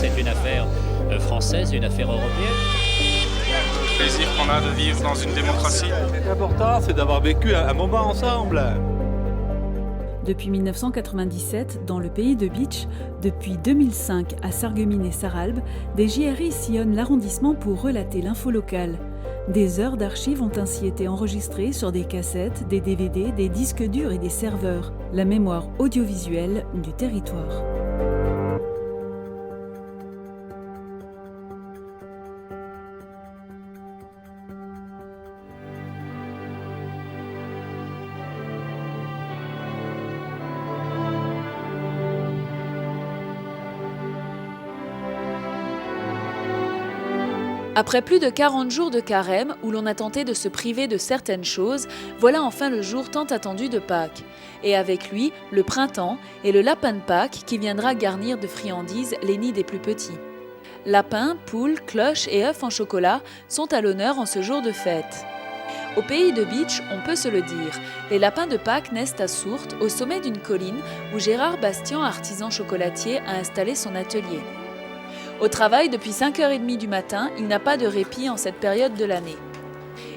c'est une affaire française, une affaire européenne. Le plaisir qu'on a de vivre dans une démocratie. L'important, c'est d'avoir vécu un moment ensemble. Depuis 1997, dans le pays de Bitche, depuis 2005 à Sarreguemines et Sarralbe, des JRI sillonnent l'arrondissement pour relater l'info locale. Des heures d'archives ont ainsi été enregistrées sur des cassettes, des DVD, des disques durs et des serveurs. La mémoire audiovisuelle du territoire. Après plus de 40 jours de carême où l'on a tenté de se priver de certaines choses, voilà enfin le jour tant attendu de Pâques. Et avec lui, le printemps et le lapin de Pâques qui viendra garnir de friandises les nids des plus petits. Lapins, poules, cloches et œufs en chocolat sont à l'honneur en ce jour de fête. Au pays de Bitche, on peut se le dire, les lapins de Pâques naissent à Sourtes, au sommet d'une colline où Gérard Bastian, artisan chocolatier, a installé son atelier. Au travail depuis 5h30 du matin, il n'a pas de répit en cette période de l'année.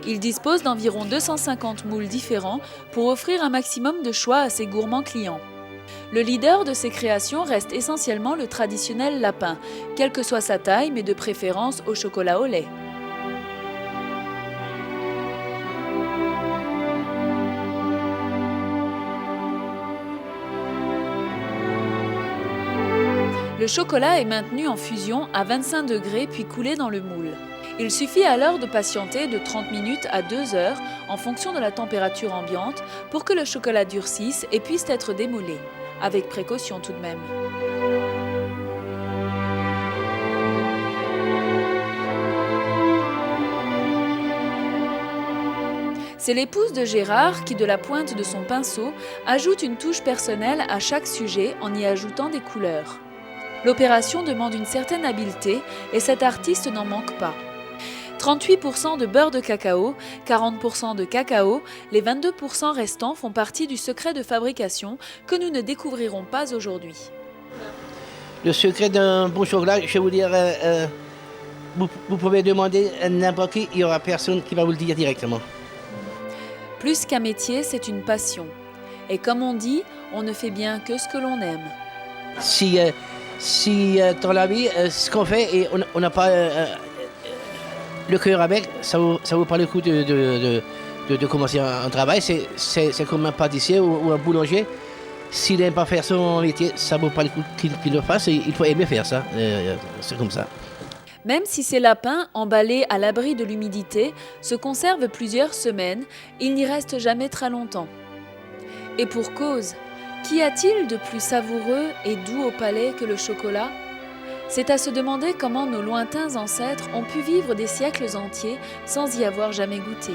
Il dispose d'environ 250 moules différents pour offrir un maximum de choix à ses gourmands clients. Le leader de ses créations reste essentiellement le traditionnel lapin, quelle que soit sa taille, mais de préférence au chocolat au lait. Le chocolat est maintenu en fusion à 25 degrés puis coulé dans le moule. Il suffit alors de patienter de 30 minutes à 2 heures en fonction de la température ambiante pour que le chocolat durcisse et puisse être démoulé, avec précaution tout de même. C'est l'épouse de Gérard qui, de la pointe de son pinceau, ajoute une touche personnelle à chaque sujet en y ajoutant des couleurs. L'opération demande une certaine habileté et cet artiste n'en manque pas. 38% de beurre de cacao, 40% de cacao, les 22% restants font partie du secret de fabrication que nous ne découvrirons pas aujourd'hui. Le secret d'un bon chocolat, je vais vous dire, vous pouvez demander à n'importe qui, il n'y aura personne qui va vous le dire directement. Plus qu'un métier, c'est une passion. Et comme on dit, on ne fait bien que ce que l'on aime. Si dans la vie, ce qu'on fait et on n'a pas le cœur avec, ça vaut pas le coup de commencer un travail. C'est comme un pâtissier ou un boulanger. S'il n'aime pas faire son métier, ça vaut pas le coup qu'il le fasse. Il faut aimer faire ça. C'est comme ça. Même si ces lapins, emballés à l'abri de l'humidité, se conservent plusieurs semaines, ils n'y restent jamais très longtemps. Et pour cause. Qu'y a-t-il de plus savoureux et doux au palais que le chocolat ? C'est à se demander comment nos lointains ancêtres ont pu vivre des siècles entiers sans y avoir jamais goûté.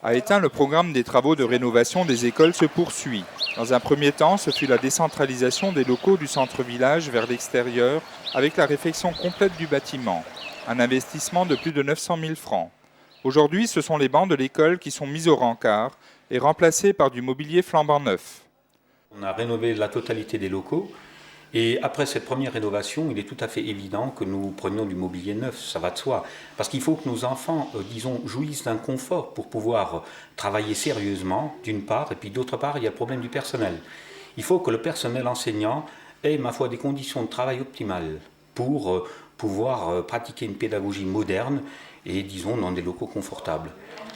À Étain, le programme des travaux de rénovation des écoles se poursuit. Dans un premier temps, ce fut la décentralisation des locaux du centre-village vers l'extérieur avec la réfection complète du bâtiment. Un investissement de plus de 900 000 francs. Aujourd'hui, ce sont les bancs de l'école qui sont mis au rencard et remplacés par du mobilier flambant neuf. On a rénové la totalité des locaux et après cette première rénovation, il est tout à fait évident que nous prenions du mobilier neuf, ça va de soi. Parce qu'il faut que nos enfants, jouissent d'un confort pour pouvoir travailler sérieusement, d'une part, et puis d'autre part, il y a le problème du personnel. Il faut que le personnel enseignant ait, ma foi, des conditions de travail optimales pour pouvoir pratiquer une pédagogie moderne et, dans des locaux confortables.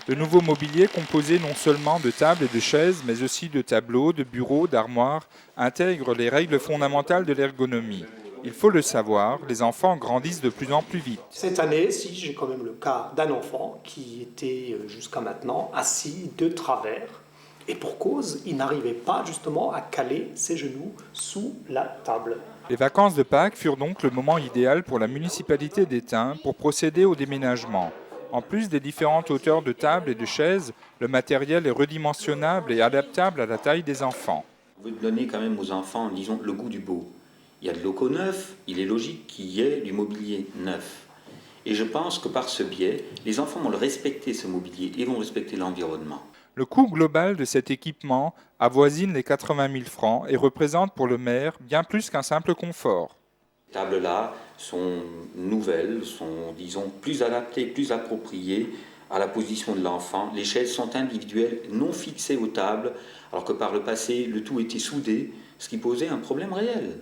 Le nouveau mobilier, composé non seulement de tables et de chaises, mais aussi de tableaux, de bureaux, d'armoires, intègre les règles fondamentales de l'ergonomie. Il faut le savoir, les enfants grandissent de plus en plus vite. Cette année, si j'ai quand même le cas d'un enfant qui était jusqu'à maintenant assis de travers, et pour cause, il n'arrivait pas justement à caler ses genoux sous la table. Les vacances de Pâques furent donc le moment idéal pour la municipalité d'Étain pour procéder au déménagement. En plus des différentes hauteurs de tables et de chaises, le matériel est redimensionnable et adaptable à la taille des enfants. On veut donner quand même aux enfants, le goût du beau. Il y a de locaux neufs, il est logique qu'il y ait du mobilier neuf. Et je pense que par ce biais, les enfants vont le respecter, ce mobilier, et vont respecter l'environnement. Le coût global de cet équipement avoisine les 80 000 francs et représente pour le maire bien plus qu'un simple confort. Ces tables-là sont nouvelles, sont, disons, plus adaptées, plus appropriées à la position de l'enfant. Les chaises sont individuelles, non fixées aux tables, alors que par le passé, le tout était soudé, ce qui posait un problème réel.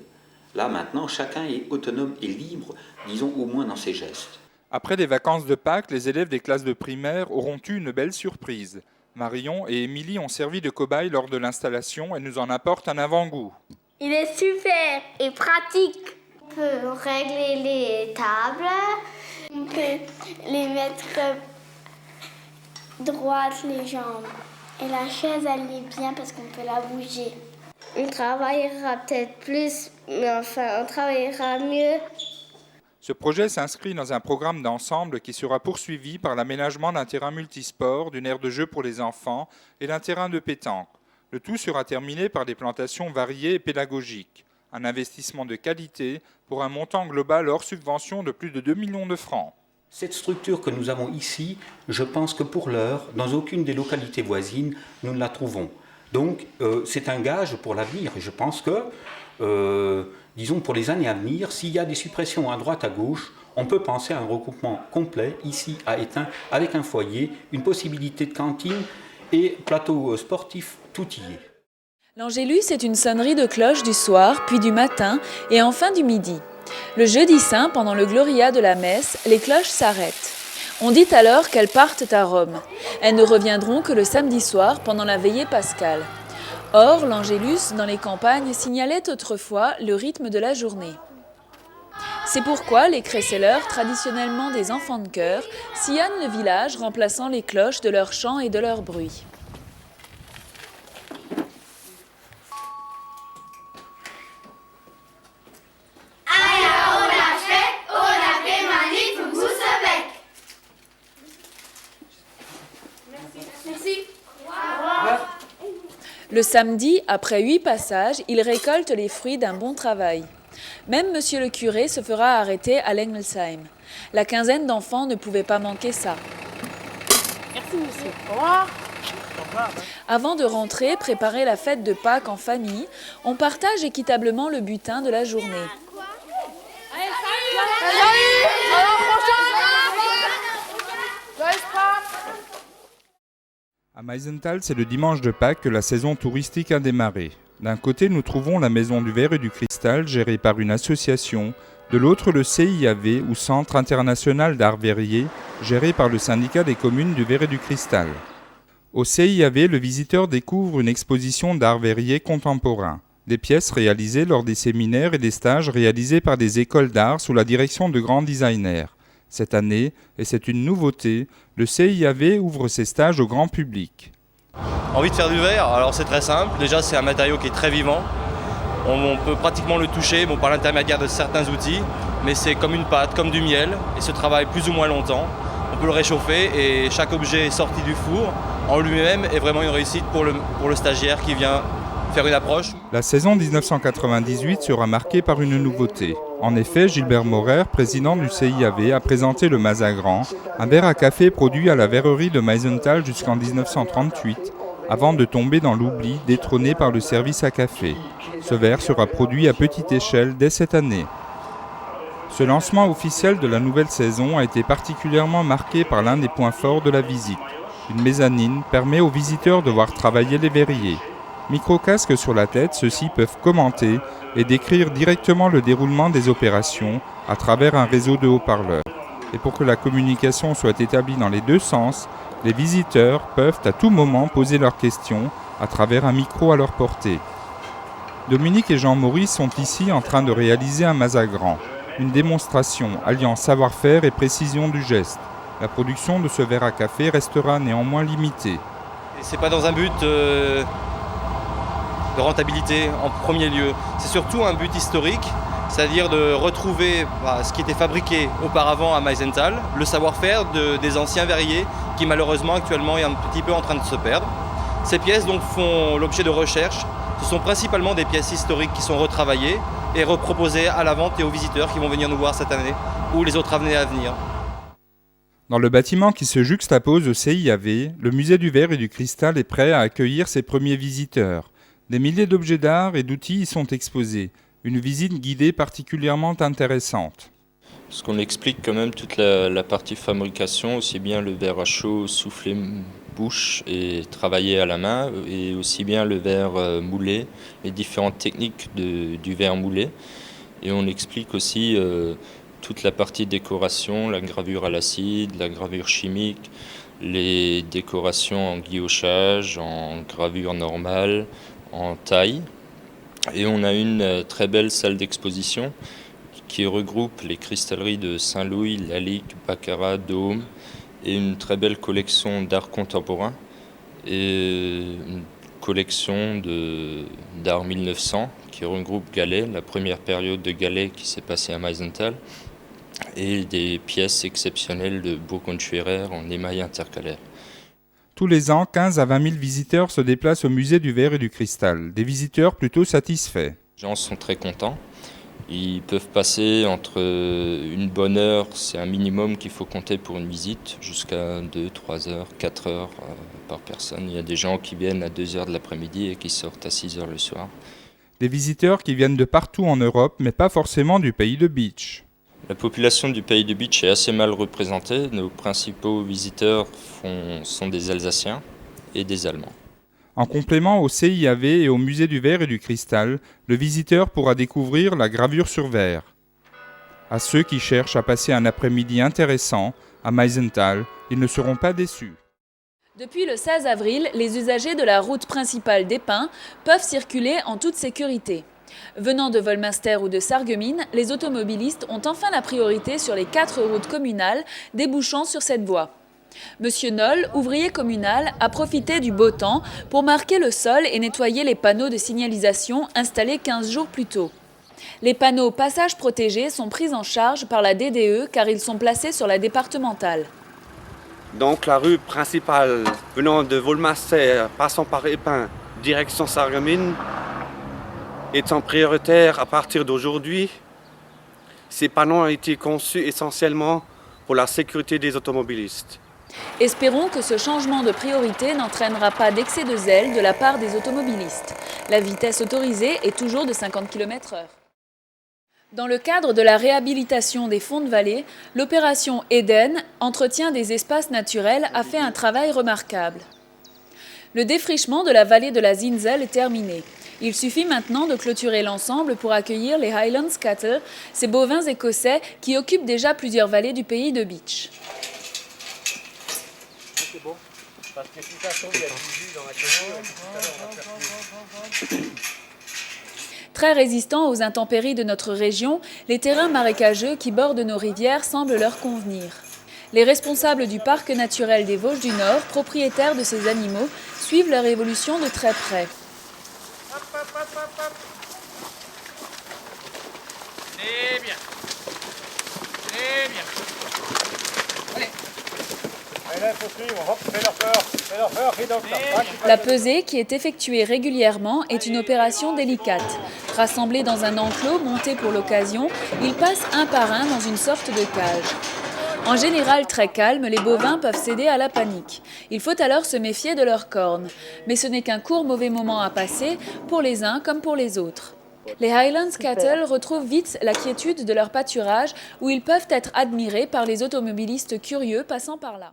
Là, maintenant, chacun est autonome et libre, disons, au moins dans ses gestes. Après les vacances de Pâques, les élèves des classes de primaire auront eu une belle surprise. Marion et Émilie ont servi de cobayes lors de l'installation et nous en apportent un avant-goût. Il est super et pratique. On peut régler les tables, on peut les mettre droites les jambes. Et la chaise, elle est bien parce qu'on peut la bouger. On travaillera peut-être plus, mais enfin, on travaillera mieux. Ce projet s'inscrit dans un programme d'ensemble qui sera poursuivi par l'aménagement d'un terrain multisport, d'une aire de jeu pour les enfants et d'un terrain de pétanque. Le tout sera terminé par des plantations variées et pédagogiques. Un investissement de qualité pour un montant global hors subvention de plus de 2 millions de francs. Cette structure que nous avons ici, je pense que pour l'heure, dans aucune des localités voisines, nous ne la trouvons. Donc c'est un gage pour l'avenir. Je pense que, disons pour les années à venir, s'il y a des suppressions à droite, à gauche, on peut penser à un regroupement complet ici à Étain avec un foyer, une possibilité de cantine et plateau sportif tout y est. L'Angélus est une sonnerie de cloche du soir, puis du matin et enfin du midi. Le jeudi saint, pendant le Gloria de la messe, les cloches s'arrêtent. On dit alors qu'elles partent à Rome. Elles ne reviendront que le samedi soir pendant la veillée pascale. Or, l'Angélus, dans les campagnes, signalait autrefois le rythme de la journée. C'est pourquoi les crécelleurs, traditionnellement des enfants de chœur, sillonnent le village remplaçant les cloches de leurs chants et de leurs bruits. Le samedi, après 8 passages, il récolte les fruits d'un bon travail. Même monsieur le curé se fera arrêter à l'Engelsheim. La quinzaine d'enfants ne pouvait pas manquer ça. Merci, monsieur. Au revoir. Avant de rentrer, préparer la fête de Pâques en famille, on partage équitablement le butin de la journée. À Meisenthal, c'est le dimanche de Pâques que la saison touristique a démarré. D'un côté, nous trouvons la Maison du Verre et du Cristal, gérée par une association. De l'autre, le CIAV, ou Centre International d'Art Verrier, géré par le syndicat des communes du Verre et du Cristal. Au CIAV, le visiteur découvre une exposition d'art verrier contemporain. Des pièces réalisées lors des séminaires et des stages réalisés par des écoles d'art sous la direction de grands designers. Cette année, et c'est une nouveauté, le CIAV ouvre ses stages au grand public. Envie de faire du verre, alors c'est très simple. Déjà, c'est un matériau qui est très vivant. On peut pratiquement le toucher par l'intermédiaire de certains outils, mais c'est comme une pâte, comme du miel, et se travaille plus ou moins longtemps. On peut le réchauffer et chaque objet sorti du four en lui-même est vraiment une réussite pour le stagiaire qui vient faire une approche. La saison 1998 sera marquée par une nouveauté. En effet, Gilbert Maurer, président du CIAV, a présenté le Mazagran, un verre à café produit à la verrerie de Meisenthal jusqu'en 1938, avant de tomber dans l'oubli, détrôné par le service à café. Ce verre sera produit à petite échelle dès cette année. Ce lancement officiel de la nouvelle saison a été particulièrement marqué par l'un des points forts de la visite. Une mezzanine permet aux visiteurs de voir travailler les verriers. Micro-casques sur la tête, ceux-ci peuvent commenter et décrire directement le déroulement des opérations à travers un réseau de haut-parleurs. Et pour que la communication soit établie dans les deux sens, les visiteurs peuvent à tout moment poser leurs questions à travers un micro à leur portée. Dominique et Jean-Maurice sont ici en train de réaliser un Mazagran, une démonstration alliant savoir-faire et précision du geste. La production de ce verre à café restera néanmoins limitée. Ce n'est pas dans un but de rentabilité en premier lieu, c'est surtout un but historique, c'est-à-dire de retrouver ce qui était fabriqué auparavant à Meisenthal, le savoir-faire des anciens verriers qui malheureusement actuellement est un petit peu en train de se perdre. Ces pièces donc font l'objet de recherches, ce sont principalement des pièces historiques qui sont retravaillées et reproposées à la vente et aux visiteurs qui vont venir nous voir cette année ou les autres années à venir. Dans le bâtiment qui se juxtapose au CIAV, le musée du verre et du cristal est prêt à accueillir ses premiers visiteurs. Des milliers d'objets d'art et d'outils y sont exposés. Une visite guidée particulièrement intéressante. Parce qu'on explique quand même toute la partie fabrication, aussi bien le verre à chaud, soufflé, bouche et travaillé à la main, et aussi bien le verre moulé, les différentes techniques du verre moulé. Et on explique aussi toute la partie décoration, la gravure à l'acide, la gravure chimique, les décorations en guillochage, en gravure normale, en taille. Et on a une très belle salle d'exposition qui regroupe les cristalleries de Saint-Louis, Lalique, Baccarat, Dôme et une très belle collection d'art contemporain et une collection d'art 1900 qui regroupe Gallet, la première période de Gallet qui s'est passée à Meisenthal, et des pièces exceptionnelles de Burgund-Schwerer en émail intercalaire. Tous les ans, 15 à 20 000 visiteurs se déplacent au musée du verre et du cristal. Des visiteurs plutôt satisfaits. Les gens sont très contents. Ils peuvent passer entre une bonne heure, c'est un minimum qu'il faut compter pour une visite, jusqu'à 2, 3 heures, 4 heures par personne. Il y a des gens qui viennent à 2 heures de l'après-midi et qui sortent à 6 heures le soir. Des visiteurs qui viennent de partout en Europe, mais pas forcément du pays de Beach. La population du pays de Beach est assez mal représentée. Nos principaux visiteurs sont des Alsaciens et des Allemands. En complément au CIAV et au musée du verre et du cristal, le visiteur pourra découvrir la gravure sur verre. À ceux qui cherchent à passer un après-midi intéressant à Meisenthal, ils ne seront pas déçus. Depuis le 16 avril, les usagers de la route principale des Pins peuvent circuler en toute sécurité. Venant de Volminster ou de Sarreguemines, les automobilistes ont enfin la priorité sur les 4 routes communales débouchant sur cette voie. Monsieur Noll, ouvrier communal, a profité du beau temps pour marquer le sol et nettoyer les panneaux de signalisation installés 15 jours plus tôt. Les panneaux passages protégés sont pris en charge par la DDE car ils sont placés sur la départementale. Donc la rue principale venant de Volminster, passant par Épins, direction Sarreguemines, étant prioritaire à partir d'aujourd'hui. Ces panneaux ont été conçus essentiellement pour la sécurité des automobilistes. Espérons que ce changement de priorité n'entraînera pas d'excès de zèle de la part des automobilistes. La vitesse autorisée est toujours de 50 km/h. Dans le cadre de la réhabilitation des fonds de vallée, l'opération Eden, entretien des espaces naturels, a fait un travail remarquable. Le défrichement de la vallée de la Zinzel est terminé. Il suffit maintenant de clôturer l'ensemble pour accueillir les Highlands Cattle, ces bovins écossais qui occupent déjà plusieurs vallées du pays de Beach. C'est bon. Parce que de toute façon, il y a du jus dans la clôture. Très résistants aux intempéries de notre région, les terrains marécageux qui bordent nos rivières semblent leur convenir. Les responsables du parc naturel des Vosges du Nord, propriétaires de ces animaux, suivent leur évolution de très près. Hop, hop, hop, hop, hop. C'est bien. C'est bien. Allez. Allez, faut suivre. Hop, fais-leur peur. Fais-leur peur, fais donc ça. La pesée, qui est effectuée régulièrement, est une opération délicate. Rassemblés dans un enclos monté pour l'occasion, ils passent un par un dans une sorte de cage. En général très calmes, les bovins peuvent céder à la panique. Il faut alors se méfier de leurs cornes. Mais ce n'est qu'un court mauvais moment à passer, pour les uns comme pour les autres. Les Highlands Cattle retrouvent vite la quiétude de leur pâturage, où ils peuvent être admirés par les automobilistes curieux passant par là.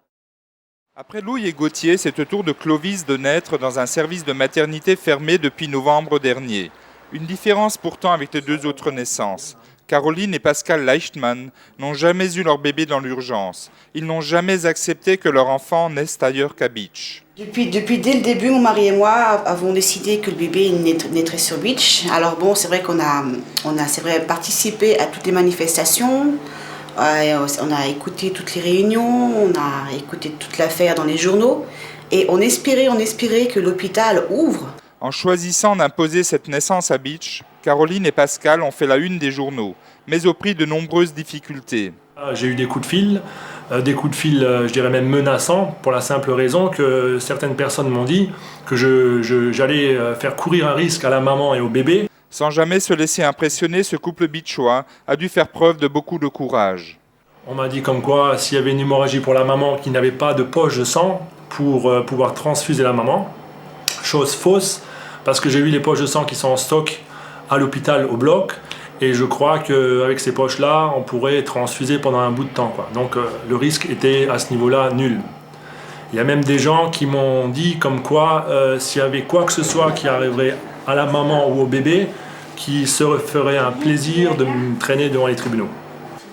Après Louis et Gauthier, c'est au tour de Clovis de naître dans un service de maternité fermé depuis novembre dernier. Une différence pourtant avec les 2 autres naissances. Caroline et Pascal Leichtmann n'ont jamais eu leur bébé dans l'urgence. Ils n'ont jamais accepté que leur enfant naisse ailleurs qu'à Beach. Depuis dès le début, mon mari et moi avons décidé que le bébé naîtrait sur Beach. Alors bon, c'est vrai qu'on a participé à toutes les manifestations. On a écouté toutes les réunions, on a écouté toute l'affaire dans les journaux. Et on espérait que l'hôpital ouvre. En choisissant d'imposer cette naissance à Beach, Caroline et Pascal ont fait la une des journaux, mais au prix de nombreuses difficultés. J'ai eu des coups de fil, je dirais même menaçants, pour la simple raison que certaines personnes m'ont dit que j'allais faire courir un risque à la maman et au bébé. Sans jamais se laisser impressionner, ce couple beachois a dû faire preuve de beaucoup de courage. On m'a dit comme quoi, s'il y avait une hémorragie pour la maman qui n'avait pas de poche de sang pour pouvoir transfuser la maman, chose fausse, parce que j'ai eu les poches de sang qui sont en stock à l'hôpital au bloc, et je crois qu'avec ces poches-là, on pourrait transfuser pendant un bout de temps, quoi. Donc le risque était à ce niveau-là nul. Il y a même des gens qui m'ont dit comme quoi, s'il y avait quoi que ce soit qui arriverait à la maman ou au bébé, qui se ferait un plaisir de me traîner devant les tribunaux.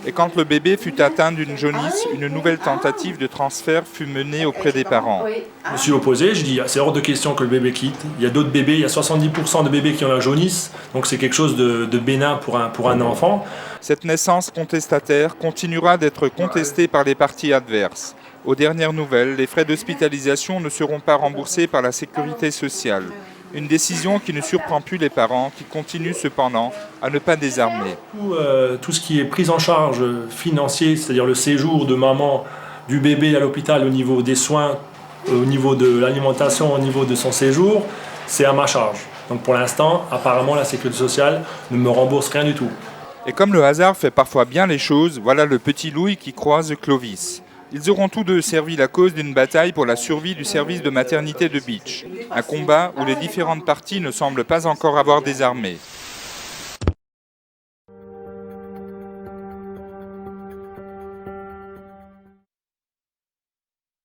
Et quand le bébé fut atteint d'une jaunisse, une nouvelle tentative de transfert fut menée auprès des parents. Je me suis opposé, je dis c'est hors de question que le bébé quitte. Il y a d'autres bébés, il y a 70% de bébés qui ont la jaunisse, donc c'est quelque chose de bénin pour un enfant. Cette naissance contestataire continuera d'être contestée par les parties adverses. Aux dernières nouvelles, les frais d'hospitalisation ne seront pas remboursés par la sécurité sociale. Une décision qui ne surprend plus les parents, qui continuent cependant à ne pas désarmer. Tout ce qui est prise en charge financier, c'est-à-dire le séjour de maman, du bébé à l'hôpital au niveau des soins, au niveau de l'alimentation, au niveau de son séjour, c'est à ma charge. Donc pour l'instant, apparemment, la sécurité sociale ne me rembourse rien du tout. Et comme le hasard fait parfois bien les choses, voilà le petit Louis qui croise Clovis. Ils auront tous deux servi la cause d'une bataille pour la survie du service de maternité de Beach. Un combat où les différentes parties ne semblent pas encore avoir désarmé.